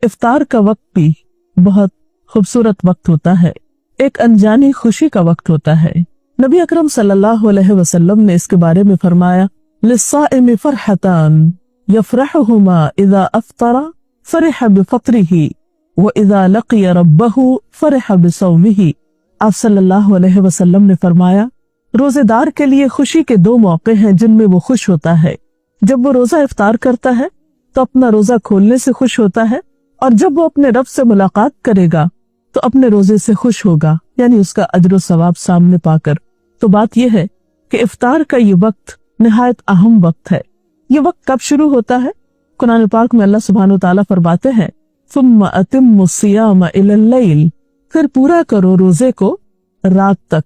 इफ्तार का वक्त भी बहुत खूबसूरत वक्त होता है, एक अनजानी खुशी का वक्त होता है। नबी अकरम सल्लल्लाहु अलैहि वसल्लम ने इसके बारे में फरमाया, लिस्साइमि फरहतान यफरहुमा इज़ा अफ्तरा फरिह बिफत्रिही व इज़ा लक़िया रब्बहु फरिह बिसौमिही। आप सल्लल्लाहु अलैहि वसल्लम ने फरमाया, रोजेदार के लिए खुशी के दो मौके हैं जिनमें वो खुश होता है। जब वो रोजा इफ्तार करता है तो अपना रोजा खोलने से खुश होता है, और जब वो अपने रब से मुलाकात करेगा तो अपने रोजे से खुश होगा, यानी उसका अजर सवाब सामने पाकर। तो बात यह है कि इफ्तार का ये वक्त निहायत अहम वक्त है। ये वक्त कब शुरू होता है? कुरान पाक में अल्लाह सुब्हानहू तआला फरमाते हैं, सुम्मा अतिम्मु सियाम इलल लैल, फिर पूरा करो रोजे को रात तक।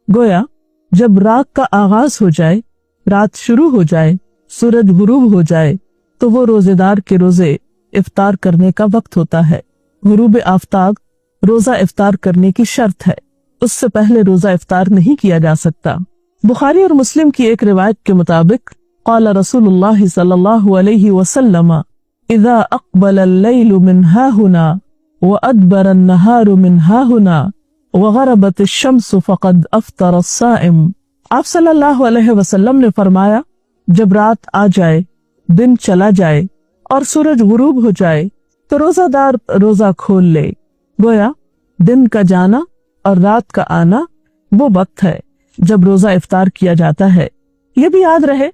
गोया जब रात का आगाज हो जाए, रात शुरू हो जाए, सूरज गुरूब हो जाए, तो वो रोजेदार के रोजे इफ्तार करने का वक्त होता है। गुरूब आफ्ताब रोजा इफ्तार करने की शर्त है, उससे पहले रोजा इफ्तार नहीं किया जा सकता। बुखारी और मुस्लिम की एक रिवायत के मुताबिक क़ाल रसूलुल्लाह सल्लल्लाहु अलैहि वसल्लम, इज़ा अक़बल अल-लैलु मिन हाहुना व अदबर अन-नहारु मिन हाहुना व ग़रबत अश-शम्सु फ़क़द अफ़्तर अस-साइम। आप सल्लल्लाहु अलैहि वसल्लम ने फरमाया, जब रात आ जाए, दिन चला जाए और सूरज गुरूब हो जाए तो रोजादार रोजा खोल ले। गोया दिन का जाना और रात का आना वो वक्त है जब रोजा इफ्तार किया जाता है। ये भी याद रहे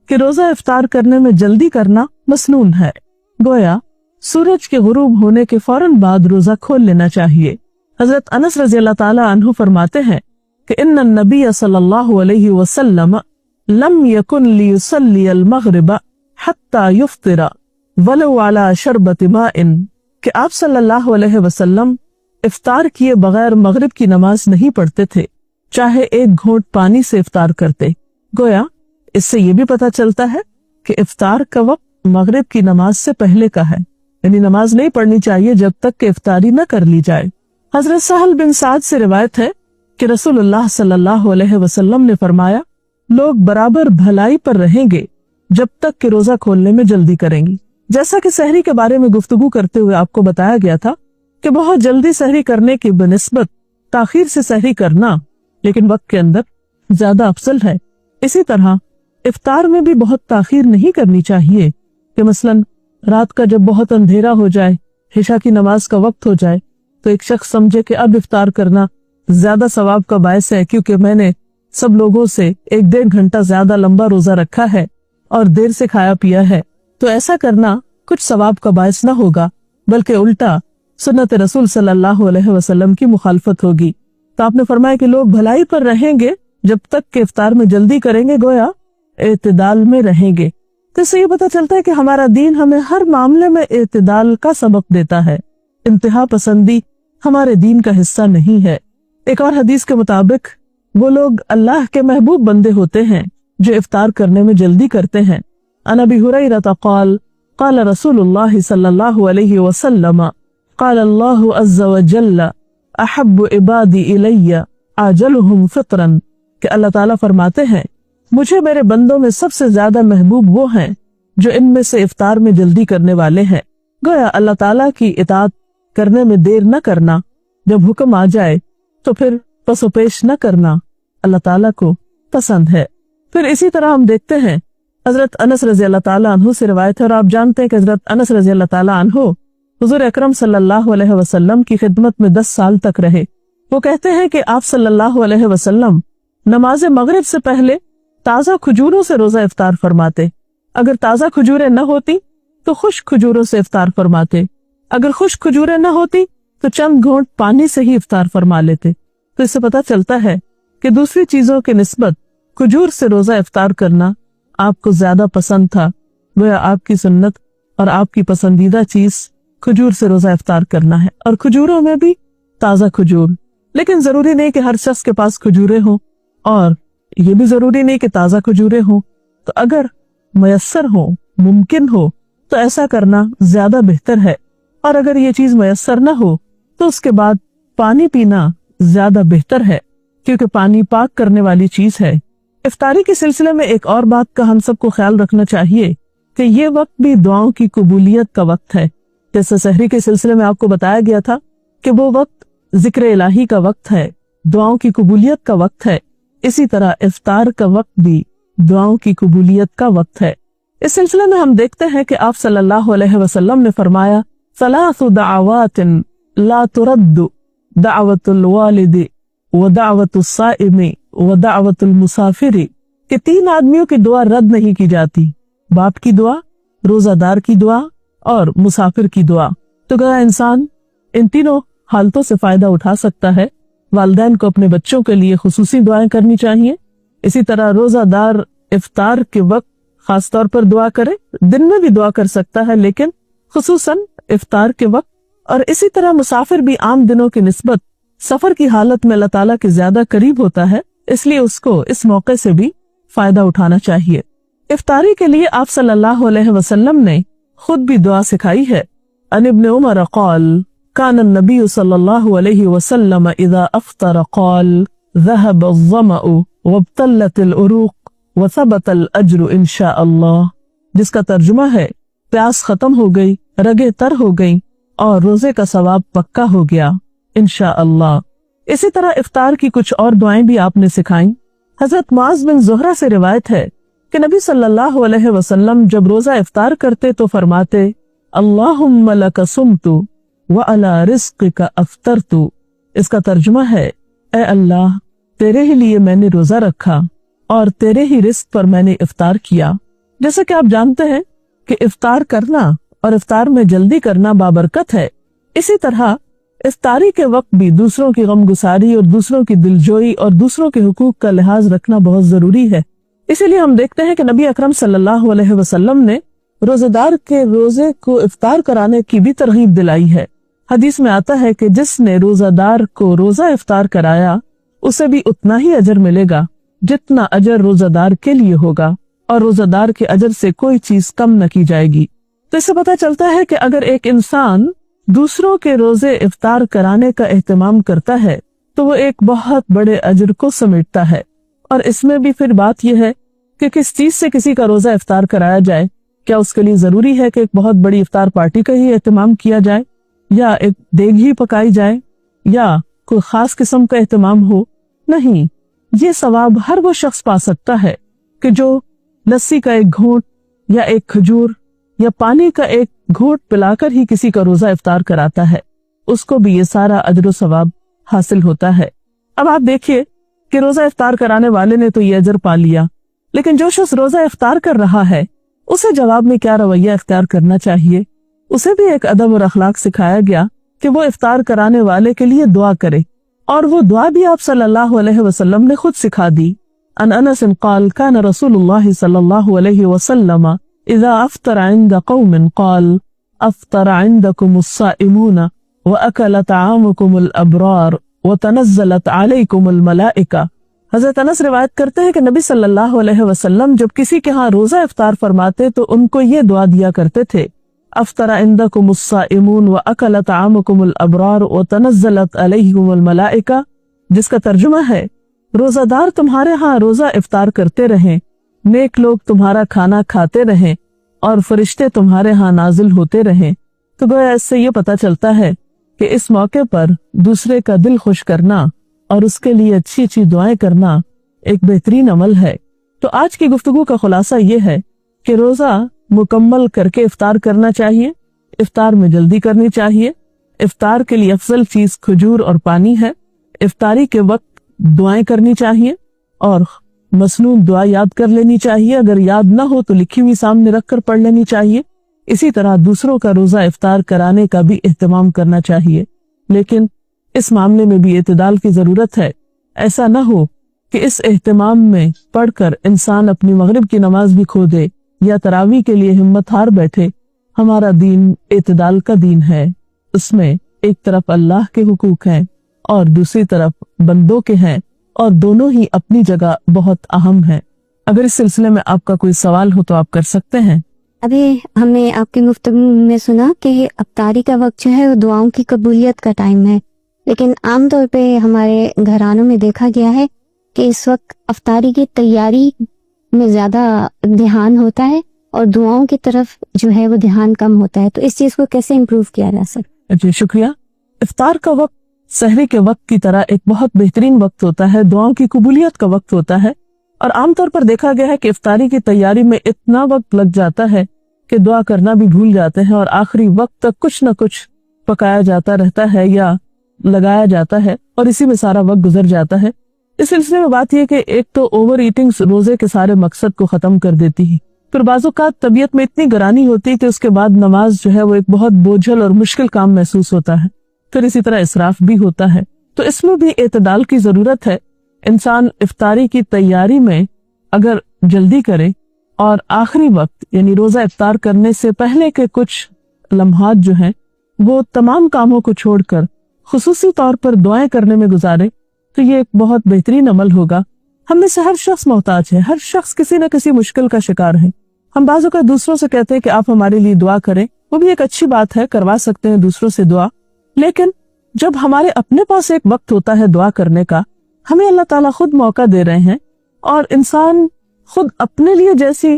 कि रोजा इफ्तार करने में जल्दी करना मसनून है। गोया सूरज के गुरूब होने के फौरन बाद रोजा खोल लेना चाहिए। हजरत अनस रज़ियल्लाहु ताला अन्हु फरमाते हैं कि इन्ना नबी सल्लल्लाहु अलैहि वसल्लम लम यकुन लियुसल्ली अल-मग़रिब हत्ता युफ्तिरा वलो अला शरबति माइन, कि आप सल्लल्लाहु अलैहि वसल्लम इफ्तार किए बगैर मगरिब की नमाज नहीं पढ़ते थे, चाहे एक घूंट पानी से इफ्तार करते। गोया इससे ये भी पता चलता है कि इफ्तार का वक्त मगरिब की नमाज से पहले का है, यानी नमाज नहीं पढ़नी चाहिए जब तक कि इफ्तारी न कर ली जाए। हजरत सहल बिन साद से रिवायत है कि रसूलुल्लाह सल्लल्लाहु अलैहि वसल्लम ने फरमाया, लोग बराबर भलाई पर रहेंगे जब तक कि रोजा खोलने में जल्दी करेंगी। जैसा कि सहरी के बारे में गुफ्तगू करते हुए आपको बताया गया था कि बहुत जल्दी सहरी करने की बनिस्बत ताखीर से सहरी करना लेकिन वक्त के अंदर ज्यादा अफजल है। इसी तरह इफ्तार में भी बहुत ताखीर नहीं करनी चाहिए कि मसलन रात का जब बहुत अंधेरा हो जाए, इशा की नमाज का वक्त हो जाए, तो एक शख्स समझे कि अब इफ्तार करना ज्यादा सवाब का बायस है क्योंकि मैंने सब लोगों से 1-1.5 घंटा ज्यादा लंबा रोजा रखा है और देर से खाया पिया है। तो ऐसा करना कुछ सवाब का बायस न होगा, बल्कि उल्टा सुन्नत रसूल सल्लल्लाहु अलैहि वसल्लम की मुखालफत होगी। तो आपने फरमाया कि लोग भलाई पर रहेंगे जब तक कि इफ्तार में जल्दी करेंगे, गोया एतदाल में रहेंगे। तो इससे ये पता चलता है कि हमारा दीन हमें हर मामले में एतदाल का सबक देता है। इंतहा पसंदी हमारे दीन का हिस्सा नहीं है। एक और हदीस के मुताबिक वो लोग अल्लाह के महबूब बंदे होते हैं जो इफ्तार करने में जल्दी करते हैं। अन अबी हुरैरा क़ाल क़ाल रसूलुल्लाह सल्लल्लाहु अलैहि वसल्लम क़ाल अल्लाहु अज़्ज़ा व जल्ल अहब्बु इबादी इलैया आजलुहुम फ़ित्रन, कि अल्लाह ताला फरमाते हैं, मुझे मेरे बंदों में सबसे ज्यादा महबूब वो हैं जो इनमें से इफ्तार में जल्दी करने वाले हैं। गोया अल्लाह ताला की इताअत करने में देर न करना, जब हुक्म आ जाए तो फिर पसोपेश न करना अल्लाह ताला को पसंद है। फिर इसी तरह हम देखते हैं हजरत अनस रज़ियल्लाहु ताला अन्हु से रिवायत है, और आप जानते हैं कि हजरत अनस रज़ियल्लाहु ताला अन्हु हुजूर अकरम सल्लल्लाहु अलैहि वसल्लम की खिदमत में 10 साल तक रहे। वो कहते हैं कि आप सल्लल्लाहु अलैहि वसल्लम नमाज मगरिब से पहले ताजा खजूरों से रोजा इफ्तार फरमाते। अगर ताजा खजूरें न होती तो खुश्क खजूरों से इफ्तार फरमाते। अगर खुश्क खजूरें न होती तो चंद घूंट पानी से ही इफ्तार फरमा लेते। तो इससे पता चलता है कि दूसरी चीजों के निस्बत खजूर से रोजा इफ्तार करना आपको ज्यादा पसंद था। वह आपकी सुन्नत और आपकी पसंदीदा चीज खजूर से रोजा इफ्तार करना है, और खजूरों में भी ताजा खजूर। लेकिन जरूरी नहीं कि हर शख्स के पास खजूरें हो, और ये भी जरूरी नहीं कि ताजा खजूरें हो। तो अगर मयस्सर हो, मुमकिन हो, तो ऐसा करना ज्यादा बेहतर है। और अगर ये चीज मयस्सर न हो तो उसके बाद पानी पीना ज्यादा बेहतर है, क्योंकि पानी पाक करने वाली चीज है। इफ्तारी के सिलसिले में एक और बात का हम सबको ख्याल रखना चाहिए कि ये वक्त भी दुआओं की कबूलियत का वक्त है। जैसे सहरी के सिलसिले में आपको बताया गया था कि वो वक्त जिक्र इलाही का वक्त है, दुआओं की कबूलियत का वक्त है, इसी तरह इफ्तार का वक्त भी दुआओं की कबूलियत का वक्त है। इस सिलसिले में हम देखते हैं कि आप सल्लल्लाहु अलैहि वसल्लम ने फरमाया, सलासु दअवातिन ला तुरद्दु दअवतुल वालिदी व दअवतुस साइमी व दअवतुल मुसाफिरी, कि 3 आदमियों की दुआ रद्द नहीं की जाती, बाप की दुआ, रोजादार की दुआ और मुसाफिर की दुआ। तो गया इंसान इन तीनों हालतों से फायदा उठा सकता है। वालिदैन को अपने बच्चों के लिए खुसूसी दुआएं करनी चाहिए। इसी तरह रोजादार इफ्तार के वक्त खास तौर पर दुआ करे, दिन में भी दुआ कर सकता है लेकिन खुसूसन इफ्तार के वक्त। और इसी तरह मुसाफिर भी आम दिनों की निस्बत सफर की हालत में अल्लाह ताला के ज्यादा करीब होता है, इसलिए उसको इस मौके से भी फायदा उठाना चाहिए। इफ्तारी के लिए आप सल्लल्लाहु अलैहि वसल्लम ने खुद भी दुआ सिखाई है। अन इब्न उमर क़ाल कान नबी सल्लल्लाहु अलैहि वसल्लम इज़ा अफ्तर क़ाल ज़हब अज़्ज़मअ वब्तल्लत अल-उरूक़ व सबत अल-अज्र इंशाअल्लाह, जिसका तर्जुमा है प्यास खत्म हो गई, रगे तर हो गई और रोजे का सवाब पक्का हो गया इंशाअल्लाह। इसी तरह इफ्तार की कुछ और दुआएं भी आपने सिखाई। हजरत मुआज़ बिन ज़ुहरा से रिवायत है कि नबी सल्लल्लाहु अलैहि वसल्लम जब रोजा इफ्तार करते तो फरमाते, अल्लाहुम्मा लका सुम्तु व अला रिज़्क़िका अफ्तरतु। इसका तर्जुमा है, ए अल्लाह, तेरे ही लिए मैंने रोजा रखा और तेरे ही रिस्क पर मैंने इफ्तार किया। जैसे कि आप जानते हैं कि इफ्तार करना और इफ्तार में जल्दी करना बाबरकत है, इसी तरह इफ्तारी के वक्त भी दूसरों की गमगुसारी और दूसरों की दिलजोई और दूसरों के हुकूक का लिहाज रखना बहुत जरूरी है। इसीलिए हम देखते हैं कि नबी अकरम सल्लल्लाहु अलैहि वसल्लम ने रोजेदार के रोजे को इफ्तार कराने की भी तरगीब दिलाई है। हदीस में आता है कि जिसने रोजादार को रोजा इफ्तार कराया उसे भी उतना ही अजर मिलेगा जितना अजर रोजादार के लिए होगा, और रोजादार के अजर से कोई चीज कम न की जाएगी। तो इससे पता चलता है कि अगर एक इंसान दूसरों के रोजे इफ्तार कराने का एहतमाम करता है तो वो एक बहुत बड़े अजर को समेटता है। और इसमें भी फिर बात यह है कि किस चीज से किसी का रोजा इफ्तार कराया जाए। क्या उसके लिए जरूरी है कि एक बहुत बड़ी इफ्तार पार्टी का ही एहतमाम किया जाए, या एक देग ही पकाई जाए, या कोई खास किस्म का एहतमाम हो? नहीं, ये सवाब हर वो शख्स पा सकता है कि जो लस्सी का एक घूंट या एक खजूर या पानी का एक घूंट पिलाकर ही किसी का रोजा इफ्तार कराता है, उसको भी ये सारा अजर सवाब हासिल होता है। अब आप देखिए कि रोजा इफ्तार कराने वाले ने तो ये अजर पा लिया, लेकिन जो शख्स रोजा इफ्तार कर रहा है उसे जवाब में क्या रवैया इख्तियार करना चाहिए। उसे भी एक अदब और अखलाक सिखाया गया कि वो इफ्तार कराने वाले के लिए दुआ करे, और वो दुआ भी आप सल्लल्लाहु अलैहि वसल्लम ने खुद सिखा दी। अन अनस क़ाल कान रसूलुल्लाह सल्लल्लाहु अलैहि वसल्लम इज़ा अफ्तरा इंद क़ौमिन क़ाल अफ्तरा इंदकुमुस साइमून व अकल तआमुकुमुल अबरार व तनज़्ज़लत अलैकुमुल मलाइका। हज़रत अनस रिवायत करते हैं कि नबी सल्लल्लाहु अलैहि वसल्लम जब किसी के यहाँ रोजा इफ्तार फरमाते तो उनको ये दुआ दिया करते थे, अफ्तरा इंदकुमुस साइमून व अकल तआमुकुमुल अबरार व तनज़्ज़लत अलैकुमुल मलाइका, जिसका तर्जुमा है, रोजादार तुम्हारे यहाँ रोजा इफ्तार करते रहें, नेक लोग तुम्हारा खाना खाते रहें और फरिश्ते तुम्हारे यहाँ नाजिल होते रहें। तो गोया इससे ये पता चलता है कि इस मौके पर दूसरे का दिल खुश करना और उसके लिए अच्छी अच्छी दुआएं करना एक बेहतरीन अमल है। तो आज की गुफ्तगू का खुलासा ये है कि रोजा मुकम्मल करके इफ्तार करना चाहिए, इफ्तार में जल्दी करनी चाहिए। इफ्तार के लिए अफजल चीज खजूर और पानी है। इफ्तारी के वक्त दुआएं करनी चाहिए और मसनून दुआ याद कर लेनी चाहिए, अगर याद ना हो तो लिखी हुई सामने रखकर पढ़ लेनी चाहिए। इसी तरह दूसरों का रोजा इफ्तार कराने का भी एहतमाम करना चाहिए, लेकिन इस मामले में भी इत्तेदाल की जरूरत है। ऐसा न हो कि इस एहतमाम में पढ़कर इंसान अपनी मगरिब की नमाज भी खो दे या तरावी के लिए हिम्मत हार बैठे। हमारा दीन इत्तेदाल का दीन है, उसमें एक तरफ अल्लाह के हुकूक हैं और दूसरी तरफ बंदों के हैं, और दोनों ही अपनी जगह बहुत अहम हैं। अगर इस सिलसिले में आपका कोई सवाल हो तो आप कर सकते हैं। अभी हमने आपकी गुफ्तगू में सुना कि इफ्तारी का वक्त जो है वो दुआओं की कबूलियत का टाइम है, लेकिन आमतौर पे हमारे घरानों में देखा गया है कि इस वक्त इफ्तारी की तैयारी में ज्यादा ध्यान होता है اور دعاؤں کی طرف جو ہے وہ دھیان کم ہوتا ہے، تو اس چیز کو کیسے امپروو کیا جا سکتا؟ جی شکریہ. افطار کا وقت سحری کے وقت کی طرح ایک بہت بہترین وقت ہوتا ہے، دعاؤں کی قبولیت کا وقت ہوتا ہے، اور عام طور پر دیکھا گیا ہے کہ افطاری کی تیاری میں اتنا وقت لگ جاتا ہے کہ دعا کرنا بھی بھول جاتے ہیں، اور آخری وقت تک کچھ نہ کچھ پکایا جاتا رہتا ہے یا لگایا جاتا ہے، اور اسی میں سارا وقت گزر جاتا ہے. اس سلسلے میں بات یہ کہ ایک تو اوور ایٹنگ روزے کے سارے مقصد کو ختم کر دیتی ہے، پھر بعض اوقات طبیعت میں اتنی گرانی ہوتی ہے کہ اس کے بعد نماز جو ہے وہ ایک بہت بوجھل اور مشکل کام محسوس ہوتا ہے، پھر اسی طرح اسراف بھی ہوتا ہے. تو اس میں بھی اعتدال کی ضرورت ہے. انسان افطاری کی تیاری میں اگر جلدی کرے اور آخری وقت یعنی روزہ افطار کرنے سے پہلے کے کچھ لمحات جو ہیں وہ تمام کاموں کو چھوڑ کر خصوصی طور پر دعائیں کرنے میں گزارے تو یہ ایک بہت بہترین عمل ہوگا. ہم میں سے ہر شخص محتاج ہے، ہر شخص کسی نہ کسی مشکل کا شکار ہے. ہم بعضوں کا دوسروں سے کہتے ہیں کہ آپ ہمارے لیے دعا کریں، وہ بھی ایک اچھی بات ہے، کروا سکتے ہیں دوسروں سے دعا، لیکن جب ہمارے اپنے پاس ایک وقت ہوتا ہے دعا کرنے کا، ہمیں اللہ تعالیٰ خود موقع دے رہے ہیں، اور انسان خود اپنے لیے جیسی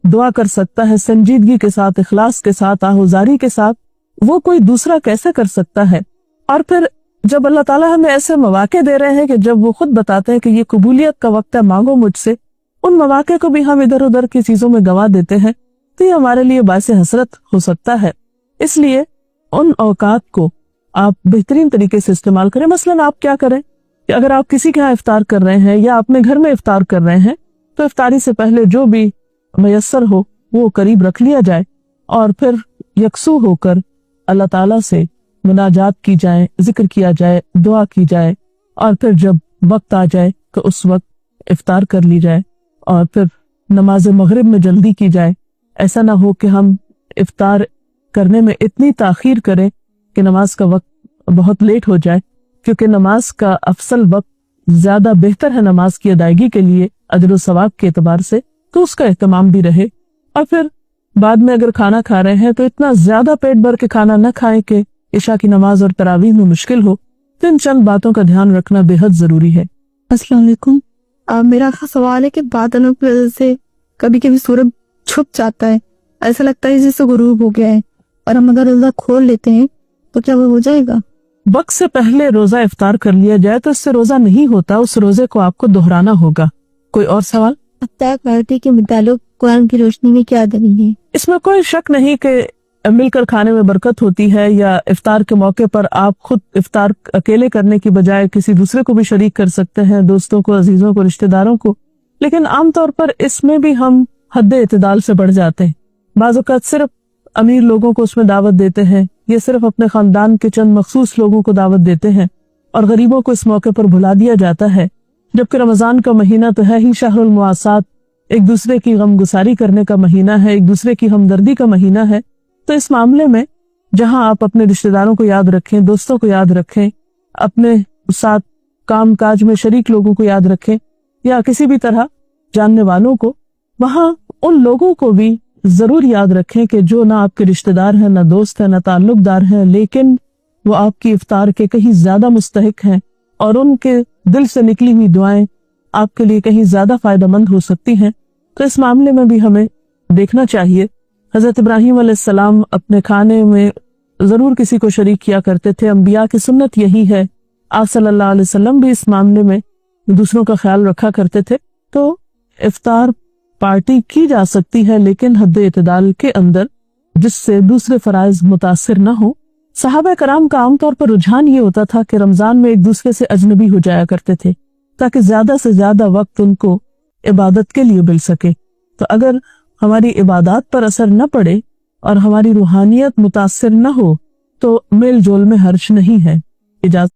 دعا کر سکتا ہے سنجیدگی کے ساتھ، اخلاص کے ساتھ، آہوزاری کے ساتھ، وہ کوئی دوسرا کیسے کر سکتا ہے. اور پھر جب اللہ تعالیٰ ہمیں ایسے مواقع دے رہے ہیں کہ جب وہ خود بتاتے ہیں کہ یہ قبولیت کا وقت ہے، مانگو مجھ سے، ان مواقع کو بھی ہم ادھر ادھر کی چیزوں میں گوا دیتے ہیں، تو یہ ہمارے لیے باعث حسرت ہو سکتا ہے. اس لیے ان اوقات کو آپ بہترین طریقے سے استعمال کریں. مثلاً آپ کیا کریں کہ اگر آپ کسی کے ہاں افطار کر رہے ہیں یا اپنے گھر میں افطار کر رہے ہیں تو افطاری سے پہلے جو بھی میسر ہو وہ قریب رکھ لیا جائے، اور پھر یکسو ہو کر اللہ تعالیٰ سے مناجات کی جائے، ذکر کیا جائے، دعا کی جائے، اور پھر جب وقت آ جائے تو اس وقت افطار کر لی جائے، اور پھر نماز مغرب میں جلدی کی جائے. ایسا نہ ہو کہ ہم افطار کرنے میں اتنی تاخیر کریں کہ نماز کا وقت بہت لیٹ ہو جائے، کیونکہ نماز کا افضل وقت زیادہ بہتر ہے نماز کی ادائیگی کے لیے اجر و ثواب کے اعتبار سے، تو اس کا اہتمام بھی رہے. اور پھر بعد میں اگر کھانا کھا رہے ہیں تو اتنا زیادہ پیٹ بھر کے کھانا نہ کھائیں کہ عشاء کی نماز اور تراویح میں مشکل ہو. تو ان چند باتوں کا دھیان رکھنا بے حد ضروری ہے. السلام علیکم. میرا سوال ہے کہ بادلوں کی وجہ سے کبھی کبھی سورج چھپ جاتا ہے، ایسا لگتا ہے جیسے غروب ہو گیا ہے، اور ہم اگر روزہ کھول لیتے ہیں تو کیا وہ ہو جائے گا؟ وقت سے پہلے روزہ افطار کر لیا جائے تو اس سے روزہ نہیں ہوتا، اس روزے کو آپ کو دہرانا ہوگا. کوئی اور سوال؟ افطار پارٹی کے متعلق قرآن کی روشنی میں کیا دلیل ہے؟ اس میں کوئی شک نہیں کہ مل کر کھانے میں برکت ہوتی ہے، یا افطار کے موقع پر آپ خود افطار اکیلے کرنے کی بجائے کسی دوسرے کو بھی شریک کر سکتے ہیں، دوستوں کو، عزیزوں کو، رشتہ داروں کو. لیکن عام طور پر اس میں بھی ہم حد اعتدال سے بڑھ جاتے ہیں. بعض اوقات صرف امیر لوگوں کو اس میں دعوت دیتے ہیں، یا صرف اپنے خاندان کے چند مخصوص لوگوں کو دعوت دیتے ہیں، اور غریبوں کو اس موقع پر بھلا دیا جاتا ہے. جبکہ رمضان کا مہینہ تو ہے ہی شہر المواسات، ایک دوسرے کی غم گساری کرنے کا مہینہ ہے، ایک دوسرے کی ہمدردی کا مہینہ ہے. تو اس معاملے میں جہاں آپ اپنے رشتہ داروں کو یاد رکھیں، دوستوں کو یاد رکھیں، اپنے ساتھ کام کاج میں شریک لوگوں کو یاد رکھیں، یا کسی بھی طرح جاننے والوں کو، وہاں ان لوگوں کو بھی ضرور یاد رکھیں کہ جو نہ آپ کے رشتہ دار ہیں، نہ دوست ہیں، نہ تعلق دار ہیں، لیکن وہ آپ کی افطار کے کہیں زیادہ مستحق ہیں، اور ان کے دل سے نکلی ہوئی دعائیں آپ کے لیے کہیں زیادہ فائدہ مند ہو سکتی ہیں. تو اس معاملے میں بھی ہمیں دیکھنا چاہیے. حضرت ابراہیم علیہ السلام اپنے کھانے میں ضرور کسی کو شریک کیا کرتے تھے، انبیاء کی سنت یہی ہے. آپ صلی اللہ علیہ وسلم بھی اس معاملے میں دوسروں کا خیال رکھا کرتے تھے. تو افطار پارٹی کی جا سکتی ہے، لیکن حد اعتدال کے اندر، جس سے دوسرے فرائض متاثر نہ ہو. صحابہ کرام کا عام طور پر رجحان یہ ہوتا تھا کہ رمضان میں ایک دوسرے سے اجنبی ہو جایا کرتے تھے، تاکہ زیادہ سے زیادہ وقت ان کو عبادت کے لیے مل سکے. تو اگر ہماری عبادات پر اثر نہ پڑے اور ہماری روحانیت متاثر نہ ہو تو میل جول میں حرج نہیں ہے. اجازت.